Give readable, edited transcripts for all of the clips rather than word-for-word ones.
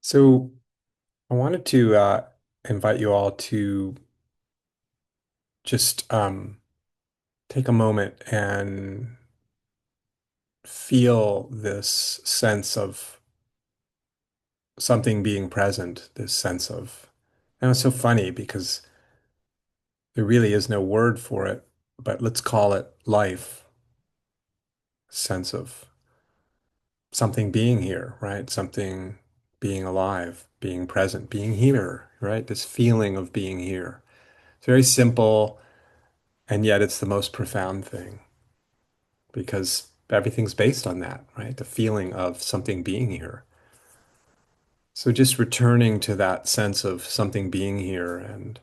So I wanted to invite you all to just take a moment and feel this sense of something being present, this sense of, and it's so funny because there really is no word for it, but let's call it life, sense of something being here, right? Something being alive, being present, being here, right? This feeling of being here. It's very simple, and yet it's the most profound thing, because everything's based on that, right? The feeling of something being here. So just returning to that sense of something being here and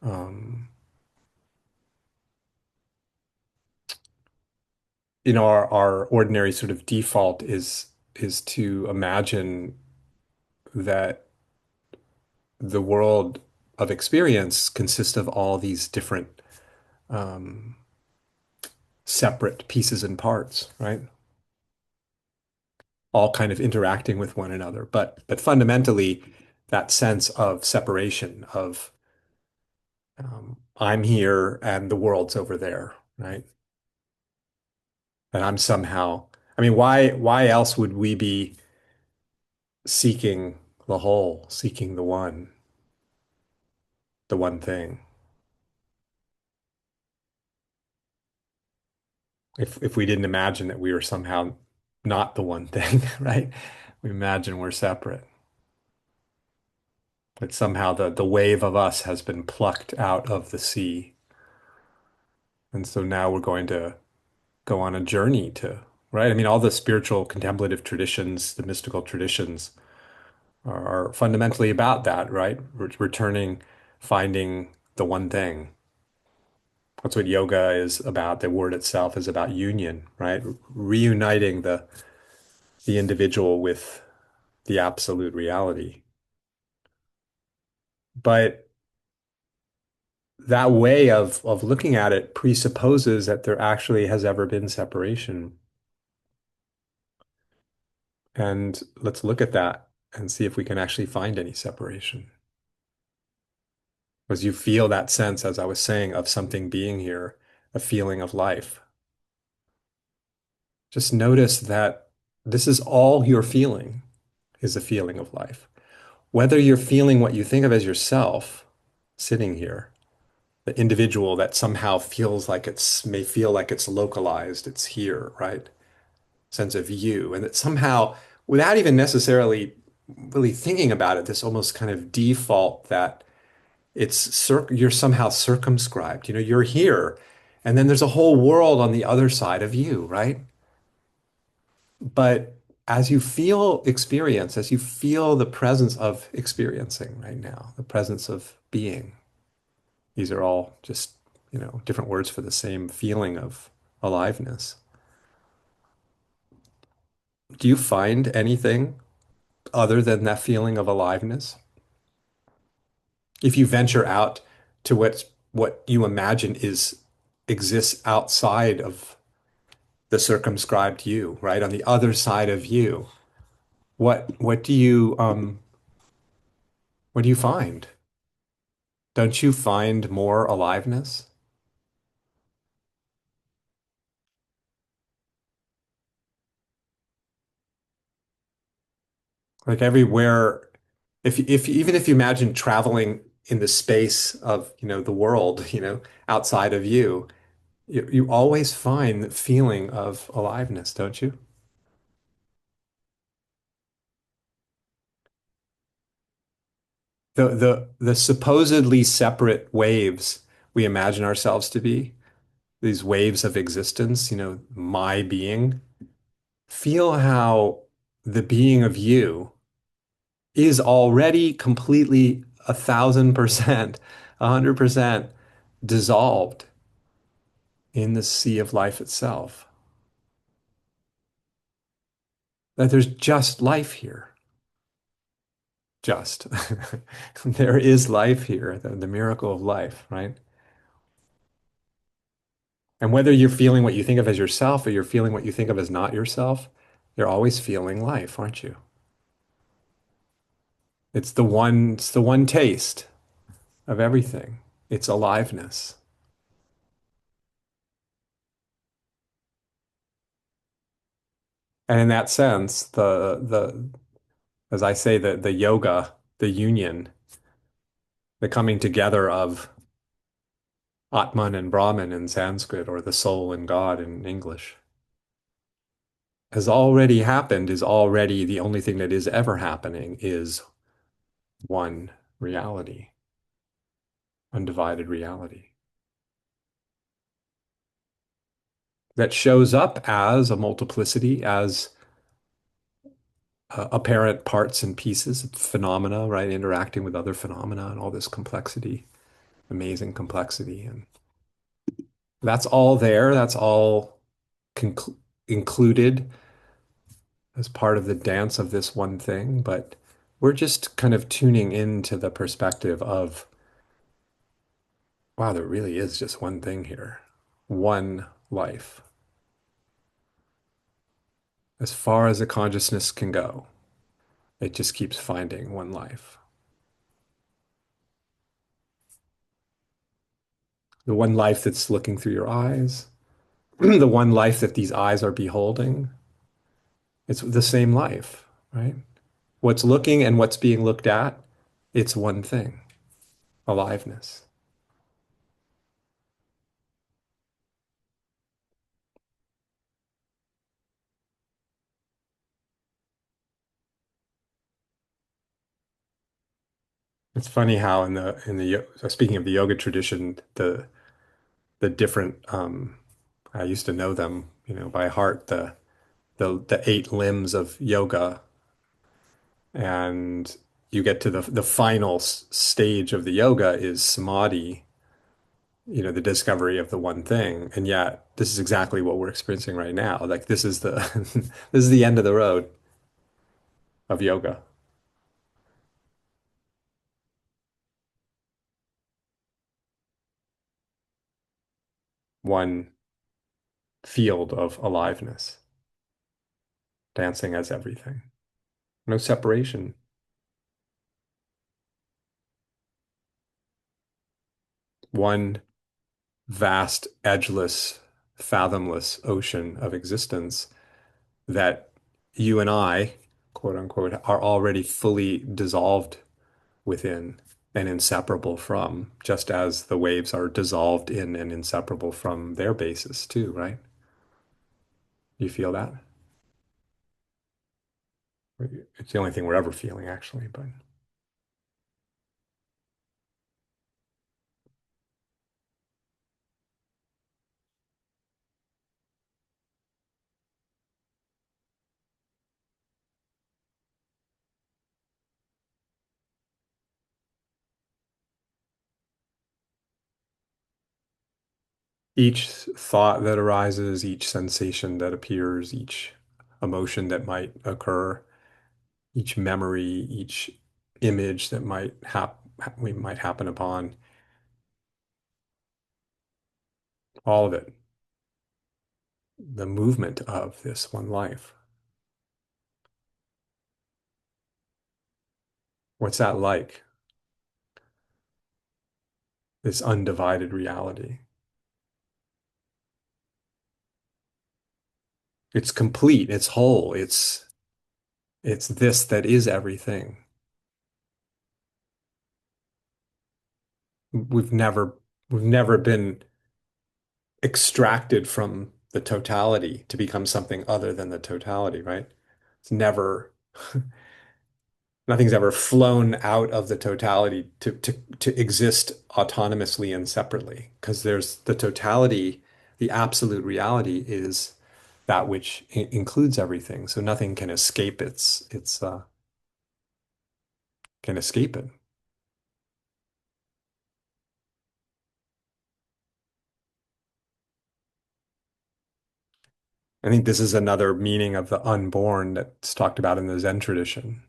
um, our ordinary sort of default is to imagine that the world of experience consists of all these different um, separate pieces and parts, right? All kind of interacting with one another. But fundamentally, that sense of separation of I'm here and the world's over there, right? And I'm somehow, I mean, why else would we be seeking the whole, seeking the one thing? If we didn't imagine that we were somehow not the one thing, right? We imagine we're separate. That somehow the wave of us has been plucked out of the sea. And so now we're going to go on a journey to, right? I mean, all the spiritual contemplative traditions, the mystical traditions are fundamentally about that, right? Returning, finding the one thing. That's what yoga is about. The word itself is about union, right? Reuniting the individual with the absolute reality. But that way of looking at it presupposes that there actually has ever been separation. And let's look at that and see if we can actually find any separation. As you feel that sense, as I was saying, of something being here, a feeling of life. Just notice that this is all you're feeling is a feeling of life. Whether you're feeling what you think of as yourself sitting here, the individual that somehow feels like may feel like it's localized, it's here, right? Sense of you. And that somehow, without even necessarily really thinking about it, this almost kind of default that you're somehow circumscribed. You're here, and then there's a whole world on the other side of you, right? But as you feel experience, as you feel the presence of experiencing right now, the presence of being, these are all just, different words for the same feeling of aliveness. Do you find anything other than that feeling of aliveness? If you venture out to what you imagine is exists outside of the circumscribed you, right? On the other side of you, what do you find? Don't you find more aliveness? Like everywhere, if even if you imagine traveling in the space of, the world, outside of you, you always find the feeling of aliveness, don't you? The supposedly separate waves we imagine ourselves to be, these waves of existence, my being, feel how the being of you is already completely 1,000%, 100% dissolved in the sea of life itself. That there's just life here. Just. There is life here, the miracle of life, right? And whether you're feeling what you think of as yourself or you're feeling what you think of as not yourself, you're always feeling life, aren't you? It's the one taste of everything. It's aliveness. And in that sense, as I say, the yoga, the union, the coming together of Atman and Brahman in Sanskrit, or the soul and God in English, has already happened, is already the only thing that is ever happening is one reality, undivided reality that shows up as a multiplicity, as apparent parts and pieces, phenomena, right? Interacting with other phenomena and all this complexity, amazing complexity. And that's all there. That's all included as part of the dance of this one thing. But we're just kind of tuning into the perspective of, wow, there really is just one thing here, one life, as far as the consciousness can go. It just keeps finding one life. The one life that's looking through your eyes, the one life that these eyes are beholding. It's the same life, right? What's looking and what's being looked at, it's one thing, aliveness. It's funny how speaking of the yoga tradition, the different I used to know them, by heart, the eight limbs of yoga, and you get to the final stage of the yoga is samadhi, the discovery of the one thing. And yet this is exactly what we're experiencing right now. Like this is the this is the end of the road of yoga. One field of aliveness, dancing as everything. No separation. One vast, edgeless, fathomless ocean of existence that you and I, quote unquote, are already fully dissolved within and inseparable from, just as the waves are dissolved in and inseparable from their basis too, right? You feel that? It's the only thing we're ever feeling, actually, but each thought that arises, each sensation that appears, each emotion that might occur, each memory, each image that we might happen upon, all of it, the movement of this one life. What's that like? This undivided reality. It's complete, it's whole, it's this that is everything. We've never we've never been extracted from the totality to become something other than the totality, right? It's never Nothing's ever flown out of the totality to exist autonomously and separately, because there's the totality, the absolute reality is that which includes everything. So nothing can escape its can escape it. I think this is another meaning of the unborn that's talked about in the Zen tradition.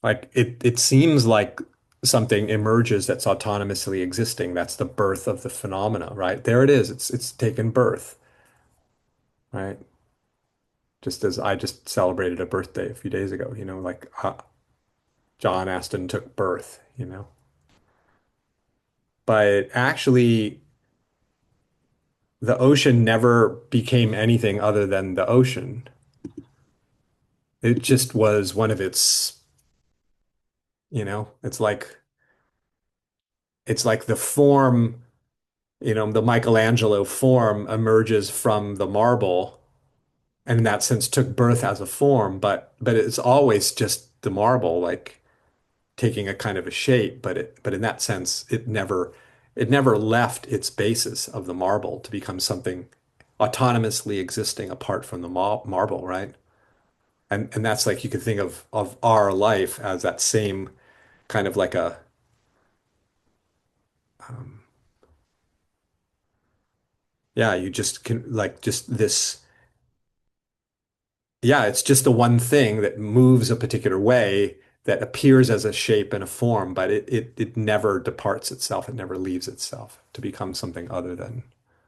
Like it seems like something emerges that's autonomously existing. That's the birth of the phenomena, right? There it is. It's taken birth, right? Just as I just celebrated a birthday a few days ago, like John Aston took birth, But actually, the ocean never became anything other than the ocean. It just was one of its, it's like the form, the Michelangelo form emerges from the marble, and in that sense took birth as a form, but it's always just the marble, like taking a kind of a shape, but in that sense, it never left its basis of the marble to become something autonomously existing apart from the marble, right? And that's like you could think of our life as that same kind of like a um, yeah, you just can like just this yeah, it's just the one thing that moves a particular way that appears as a shape and a form, but it never departs itself, it never leaves itself to become something other than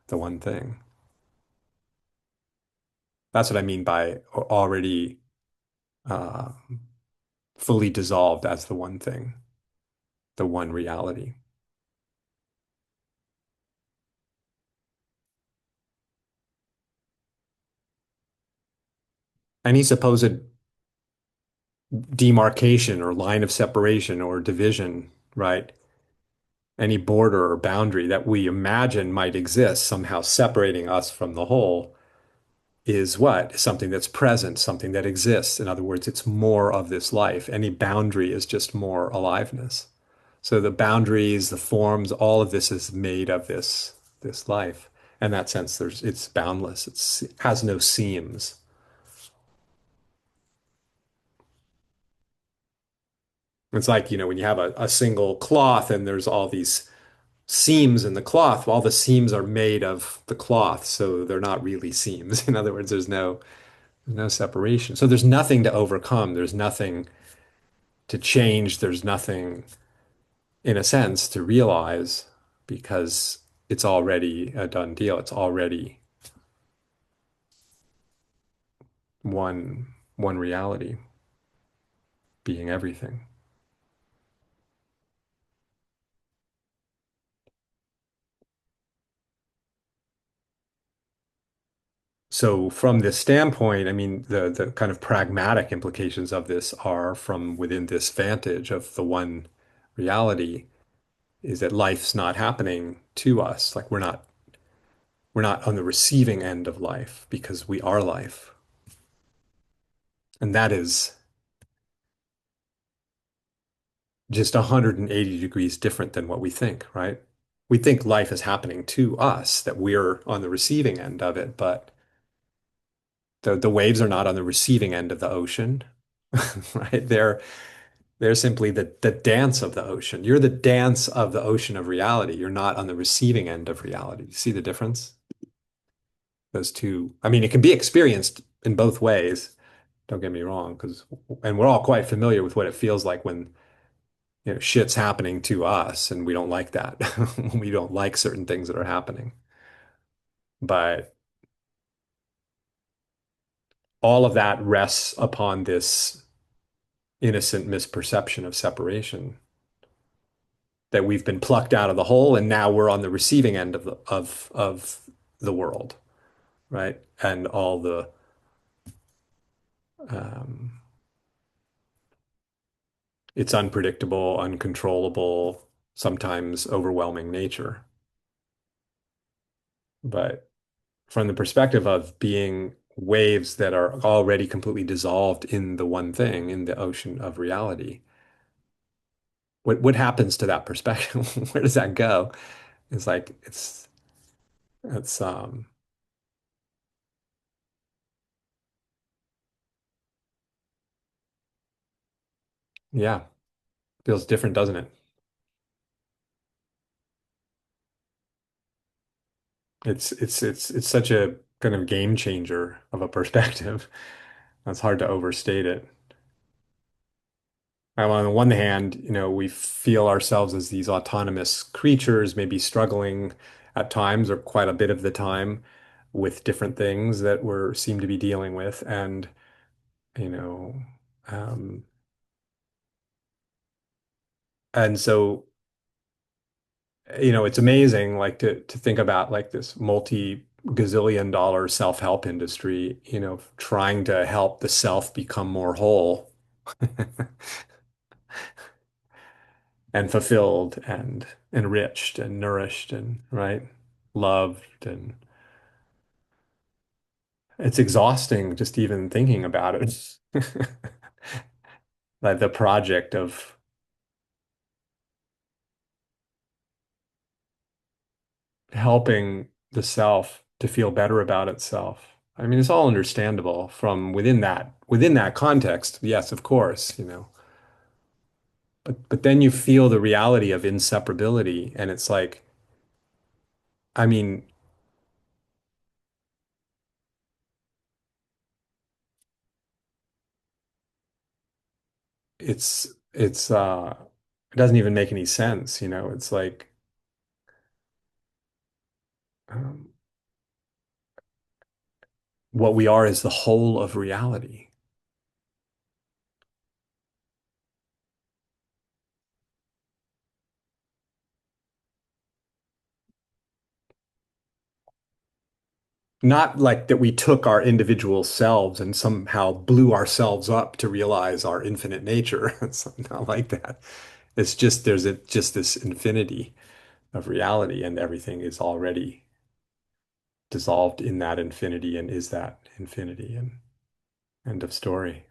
the one thing. That's what I mean by already uh, fully dissolved as the one thing, the one reality. Any supposed demarcation or line of separation or division, right? Any border or boundary that we imagine might exist, somehow separating us from the whole, is what? Something that's present, something that exists. In other words, it's more of this life. Any boundary is just more aliveness. So the boundaries, the forms, all of this is made of this life. In that sense, it's boundless. It has no seams. It's like, when you have a single cloth and there's all these seams in the cloth, all the seams are made of the cloth, so they're not really seams. In other words, there's no separation. So there's nothing to overcome. There's nothing to change. There's nothing, in a sense, to realize because it's already a done deal. It's already one reality being everything. So from this standpoint, I mean, the kind of pragmatic implications of this are from within this vantage of the one reality is that life's not happening to us. Like we're not on the receiving end of life because we are life. And that is just 180 degrees different than what we think, right? We think life is happening to us, that we're on the receiving end of it, but the waves are not on the receiving end of the ocean, right? They're simply the dance of the ocean. You're the dance of the ocean of reality. You're not on the receiving end of reality. You see the difference? Those two, I mean, it can be experienced in both ways. Don't get me wrong, and we're all quite familiar with what it feels like when, shit's happening to us and we don't like that. We don't like certain things that are happening. But all of that rests upon this innocent misperception of separation that we've been plucked out of the whole and now we're on the receiving end of the world, right? And all the um, its unpredictable, uncontrollable, sometimes overwhelming nature. But from the perspective of being waves that are already completely dissolved in the one thing, in the ocean of reality, what happens to that perspective? Where does that go? It's like it's yeah, feels different, doesn't it? It's such a kind of game changer of a perspective. It's hard to overstate it. On the one hand, we feel ourselves as these autonomous creatures, maybe struggling at times or quite a bit of the time with different things that we're seem to be dealing with. And, you know, um, And so, it's amazing like to think about like this multi-gazillion dollar self-help industry, trying to help the self become more whole and fulfilled and enriched and nourished and right, loved. And it's exhausting just even thinking about it. Like the project of helping the self to feel better about itself. I mean, it's all understandable from within that context. Yes, of course, but then you feel the reality of inseparability, and it's like, I mean, it's it doesn't even make any sense. It's like um, what we are is the whole of reality. Not like that we took our individual selves and somehow blew ourselves up to realize our infinite nature. It's not like that. It's just just this infinity of reality, and everything is already dissolved in that infinity and is that infinity, and end of story.